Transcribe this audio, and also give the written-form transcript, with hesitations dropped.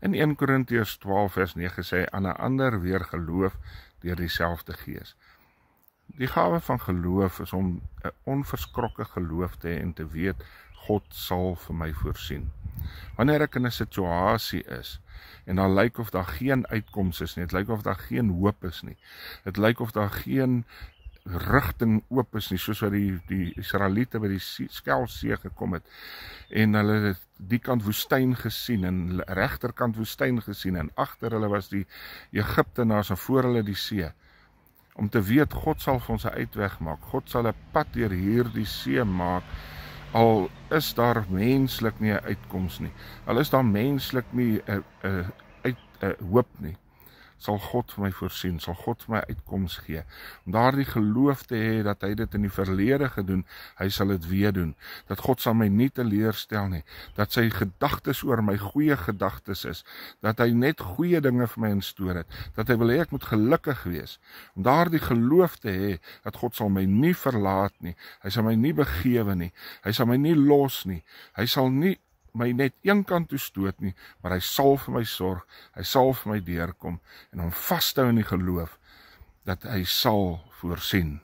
In 1 Korintiërs 12 vers 9 sê, aan 'n ander weer geloof deur dieselfde Gees. Die gawe van geloof is om 'n onverskrokke geloof te hê en te weet, God sal vir my voorsien. Wanneer ek in 'n situasie is, en dan lyk of daar geen uitkoms is nie, het lyk of daar geen hoop is nie, het lyk of daar geen rigting oop is nie, soos wat die Israeliete by die Skelsee gekom het, en hulle het die kant woestyn gesien, en regterkant woestyn gesien, en agter hulle was die Egiptenaars, en voor hulle die see, om te weet, God sal vir ons 'n uitweg maak, God sal 'n pad deur hierdie see maak, al is daar menslik nie 'n uitkoms nie, al is daar menslik nie 'n hoop nie, sal God vir my voorsien, sal God vir my uitkoms gee, om daardie geloof te hê, dat hy dit in die verlede gedoen, hy sal dit weer doen, dat God sal my nie teleurstel nie, dat sy gedagtes oor my goeie gedagtes is, dat hy net goeie dinge vir my instoor het, dat hy wil hê ek moet gelukkig wees, om daardie geloof te hê, dat God sal my nie verlaat nie, hy sal my nie begewe nie, hy sal my nie los nie, hy sal nie my net een kant toe stoot nie, maar hy sal vir my sorg, hy sal vir my deurkom, en om vas te hou in die geloof, dat hy sal voorsien.